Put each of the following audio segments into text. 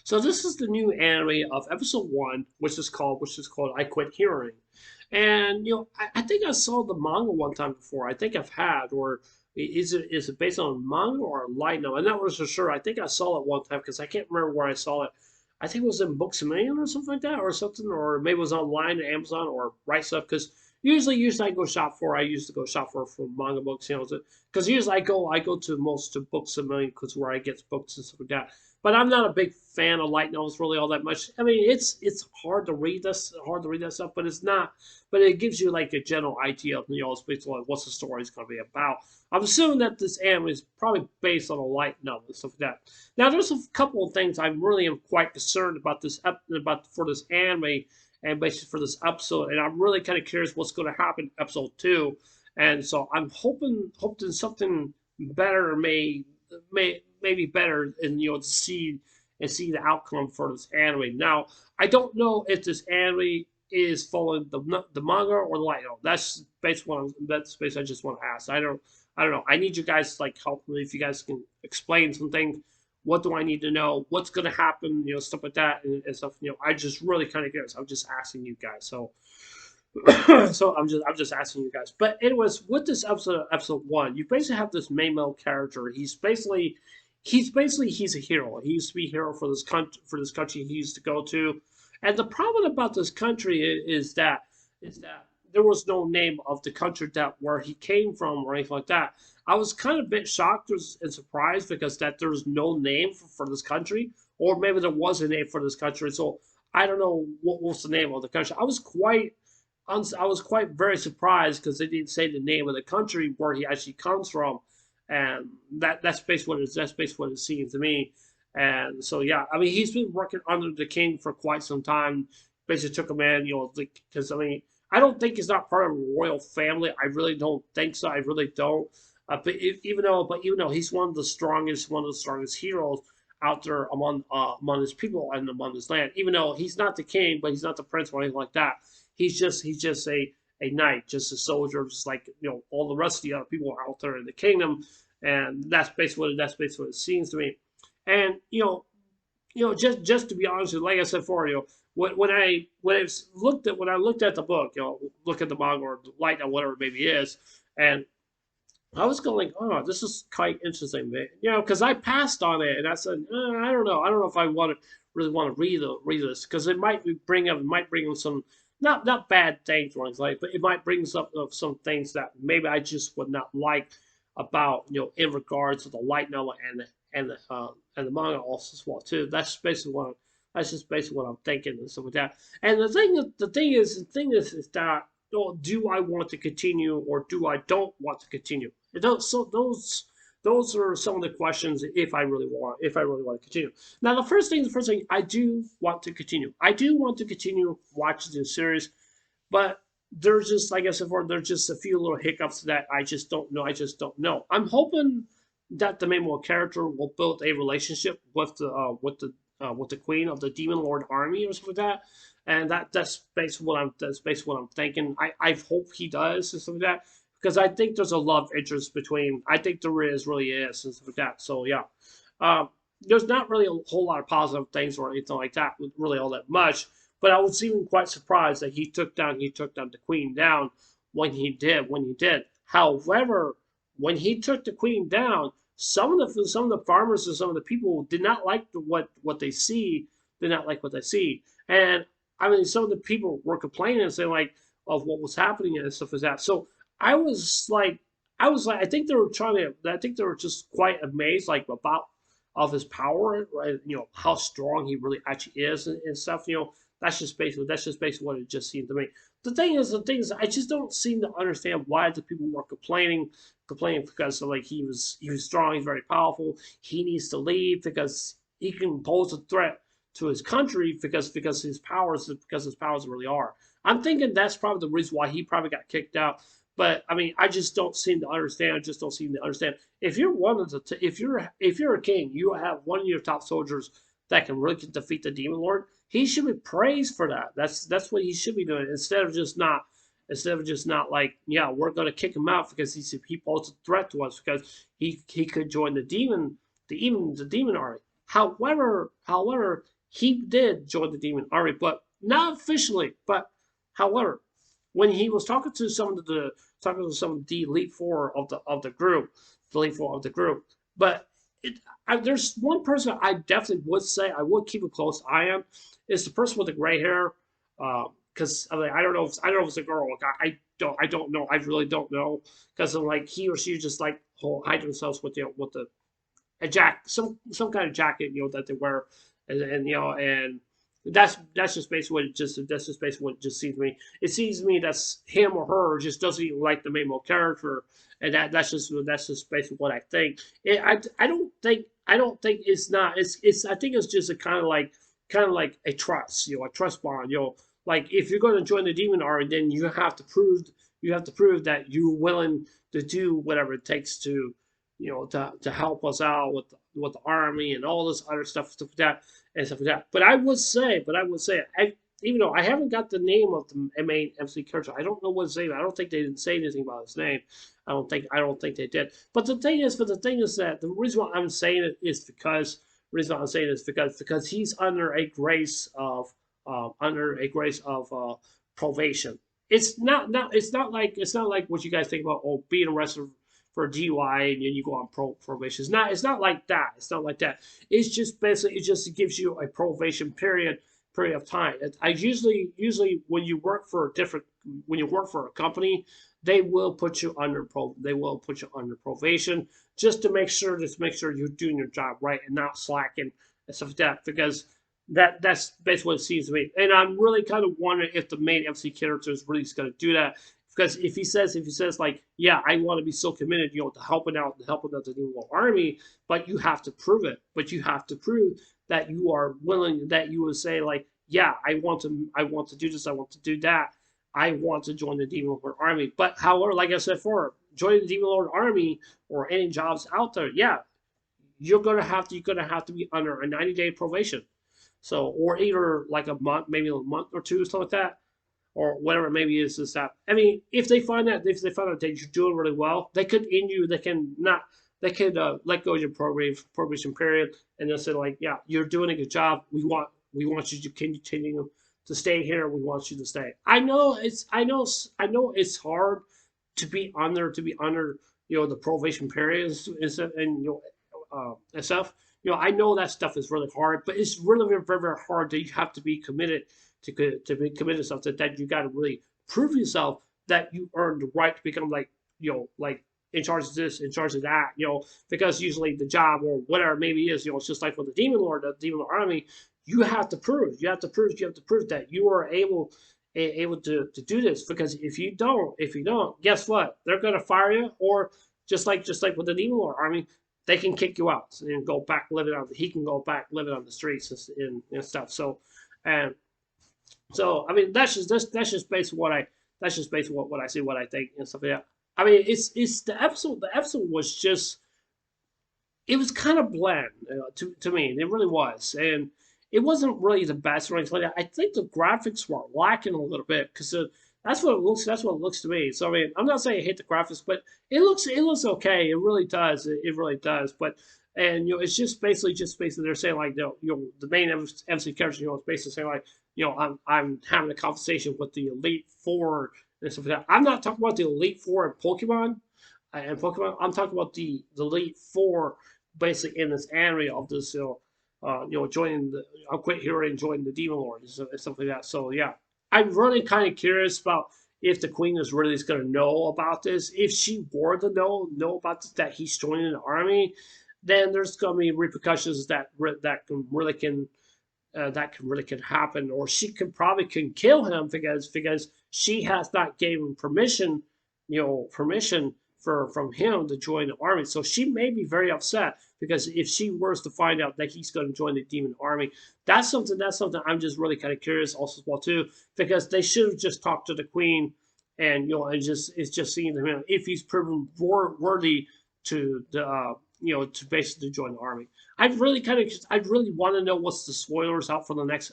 So this is the new anime of episode one, which is called I Quit Hearing. And I think I saw the manga one time before. I think I've had, or is it based on manga or light novel? I'm not really so sure. I think I saw it one time because I can't remember where I saw it. I think it was in Books a Million or something like that, or something, or maybe it was online at Amazon or Right Stuff. Because usually I used to go shop for manga books, because usually I go to most to Books a Million because where I get books and stuff like that. But I'm not a big fan of light novels really all that much. I mean, it's hard to read that stuff, but it's not. But it gives you like a general idea of it's basically like what's the story is going to be about. I'm assuming that this anime is probably based on a light novel and stuff like that. Now, there's a couple of things I really am quite concerned about about for this anime and basically for this episode, and I'm really kind of curious what's going to happen in episode two. And so I'm hoping something better maybe better and to see the outcome for this anime. Now, I don't know if this anime is following the manga or the light novel. That's basically I just want to ask. I don't know. I need you guys to like help me if you guys can explain something. What do I need to know? What's gonna happen? Stuff like that and stuff. I just really kind of curious. I'm just asking you guys. So so I'm just asking you guys. But anyways, with this episode one, you basically have this main male character. He's a hero. He used to be a hero for this country he used to go to. And the problem about this country is that there was no name of the country that where he came from or anything like that. I was kind of a bit shocked and surprised because that there's no name for this country, or maybe there was a name for this country. So I don't know what's the name of the country. I was quite very surprised because they didn't say the name of the country where he actually comes from, and that's basically what it is. That's basically what it seems to me. And so yeah, I mean he's been working under the king for quite some time. Basically took him in, because I mean I don't think he's not part of a royal family. I really don't think so. I really don't. Even though he's one of the strongest heroes out there among his people and among his land. Even though he's not the king, but he's not the prince or anything like that. He's just a knight, just a soldier, just like all the rest of the other people out there in the kingdom, and that's basically what it seems to me. And just to be honest with you, like I said before, when I looked at the book, look at the manga or the light or whatever it maybe is, and I was going like, oh, this is quite interesting, man. Because I passed on it and I said, I don't know if I really want to read this because it might bring up some not bad things or anything like, but it might bring up some things that maybe I just would not like about in regards to the light novel and the manga also as well too. That's just basically what I'm thinking and stuff like that. And the thing is that do I want to continue or do I don't want to continue? Those are some of the questions if I really want to continue. Now the first thing I do want to continue. I do want to continue watching the series, but there's just like I said before, there's just a few little hiccups that I just don't know. I just don't know. I'm hoping that the main character will build a relationship with the queen of the demon lord army or something like that. And that's basically what I'm thinking. I hope he does and stuff like that because I think there's a love interest between. I think there really is and stuff like that. So yeah, there's not really a whole lot of positive things or anything like that, really all that much. But I was even quite surprised that he took the queen down when he did. However, when he took the queen down, some of the farmers and some of the people did not like what they see. Did not like what they see, and I mean, some of the people were complaining and saying like of what was happening and stuff like that. So I was like, I think they were trying to. I think they were just quite amazed, like about of his power, right? How strong he really actually is and stuff. That's just basically what it just seemed to me. The thing is, I just don't seem to understand why the people were complaining because like he was strong, he's very powerful. He needs to leave because he can pose a threat to his country because his powers really are. I'm thinking that's probably the reason why he probably got kicked out. But I mean, I just don't seem to understand. I just don't seem to understand. If you're one of the, if you're a king, you have one of your top soldiers that can really defeat the demon lord. He should be praised for that. That's what he should be doing instead of just not like, yeah, we're going to kick him out because he posed a threat to us because he could join the demon army. However, he did join the Demon Army, but not officially. But however, when he was talking to some of the elite four of the group, the elite four of the group, but there's one person I definitely would say I would keep a close eye on. Is the person with the gray hair? Because I don't know if it's a girl. Like, I don't know. I really don't know because like he or she just like hide themselves with the a some kind of jacket that they wear, and that's just basically what it just seems to me. It seems to me that's him or her just doesn't even like the main character, and that's just basically what I think. I don't think it's not it's I think it's just a kind of like a trust, a trust bond. Like if you're going to join the demon army, then you have to prove that you're willing to do whatever it takes to help us out with the army and all this other stuff like that and stuff like that. But I would say, even though I haven't got the name of the main MC character, I don't know what his name. I don't think they didn't say anything about his name. I don't think they did. But the thing is that the reason why I'm saying it is because he's under a grace of probation. It's not like what you guys think about, being arrested for DUI and then you go on probation. It's not like that. It's not like that. It's just basically it just gives you a probation period of time. I usually when you work for a company, they will put you under probation just to make sure you're doing your job right and not slacking and stuff like that, because that's basically what it seems to me. And I'm really kind of wondering if the main MC character is really going to do that. Because if he says like, yeah, I want to be so committed, to helping out the New World Army, but you have to prove it. But you have to prove that you are willing, that you would say like, yeah, I want to do this, I want to do that, I want to join the Demon Lord Army. But however, like I said before, joining the Demon Lord Army or any jobs out there, yeah, you're gonna have to be under a 90-day probation. So, or either like a month, maybe a month or two, something like that, or whatever. Maybe is that. I mean, if they find out that you're doing really well, they could end you. They can not. They could let go of your probation period, and they'll say like, yeah, you're doing a good job. We want you to continue to stay here. We want you to stay. I know it's hard to be under the probation period and stuff. I know that stuff is really hard, but it's really very, very, very hard that you have to be committed to be committed to something, that you got to really prove yourself that you earned the right to become like in charge of this, in charge of that, because usually the job or whatever maybe is, it's just like with the Demon Army, you have to prove that you are able to do this, because if you don't, guess what? They're gonna fire you, or just like with the Demon Lord Army, they can kick you out and go back living on. He can go back living on the streets and stuff. And so I mean that's just basically what I see, what I think and stuff like that. I mean it's the episode was just, it was kind of bland, to me. It really was, and it wasn't really the best or anything like that. I think the graphics were lacking a little bit, because that's what it looks. That's what it looks to me. So I mean, I'm not saying I hate the graphics, but it looks okay. It really does. It really does. But and it's just basically they're saying like, the main MC character, it's basically saying like, I'm having a conversation with the Elite Four and stuff like that. I'm not talking about the Elite Four in Pokemon. I'm talking about the Elite Four basically in this area of this, joining the I'll quit here and join the Demon Lord and stuff like that. So yeah, I'm really kind of curious about if the Queen is really going to know about this. If she were to know about this, that he's joining the army, then there's going to be repercussions that can happen, or she can kill him, because she has not given permission from him to join the army. So she may be very upset, because if she were to find out that he's going to join the demon army, that's something I'm just really kind of curious also as well too, because they should have just talked to the queen, and it's just seeing him if he's proven worthy to basically join the army. I really want to know what's the spoilers out for the next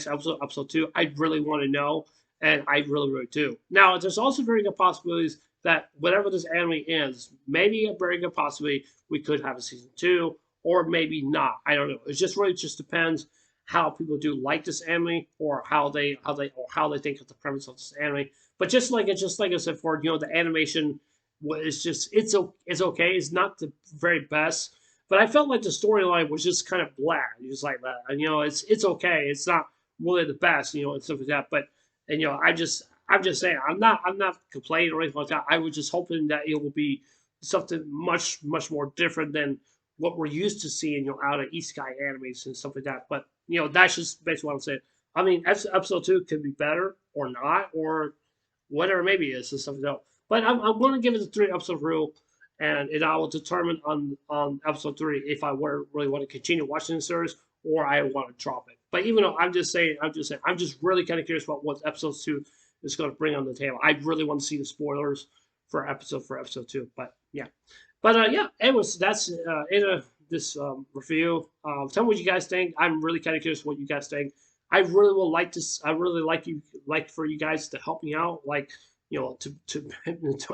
episode 2. I really want to know, and I really, really do. Now, there's also very good possibilities that whatever this anime is, maybe a very good possibility we could have a season 2, or maybe not. I don't know. It just really just depends how people do like this anime, or how they think of the premise of this anime. But just like I said before, the animation was just it's okay. It's not the very best, but I felt like the storyline was just kind of bland. Just like that, and it's okay. It's not really the best, and stuff like that. But and I'm just saying I'm not complaining or anything like that. I was just hoping that it will be something much more different than what we're used to seeing, out of Isekai animes and stuff like that. But that's just basically what I'm saying. I mean, episode two could be better or not, or whatever maybe it is and stuff like that. But I'm going to give it the 3 episode rule, and I will determine on episode three if I really want to continue watching the series or I want to drop it. But even though I'm just really kind of curious about what episode two is going to bring on the table. I really want to see the spoilers for episode two. But yeah, yeah. Anyways, that's it. This review. Tell me what you guys think. I'm really kind of curious what you guys think. I really would like to. I really like for you guys to help me out, like to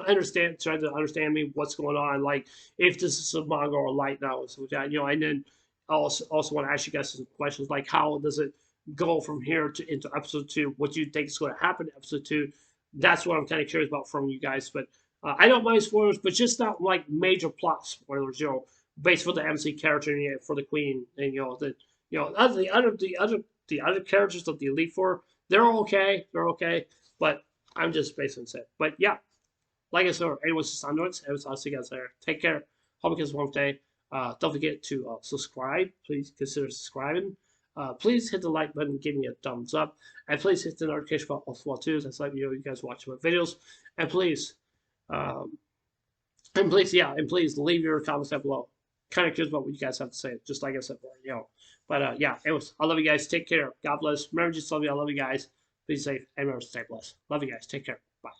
understand, try to understand me what's going on, like if this is a manga or a light novel, so that and then I also want to ask you guys some questions, like how does it go from here to into episode two? What do you think is going to happen in episode two? That's what I'm kind of curious about from you guys. But I don't mind spoilers, but just not like major plot spoilers. Based for the MC character and for the queen, and the other characters of the Elite Four, they're okay. They're okay, but I'm just basically saying. But yeah, like I said, anyways, it's Androids. I'll see you guys there. Take care. Hope you guys have a wonderful day. Don't forget to subscribe. Please consider subscribing. Please hit the like button, give me a thumbs up, and please hit the notification bell as well too. That's like you guys watch my videos. And please, um, and please leave your comments down below. Kind of curious about what you guys have to say, just like I said before. But yeah, anyways, I love you guys. Take care. God bless. Remember, just love you. I love you guys. Be safe and remember to stay blessed. Love you guys. Take care. Bye.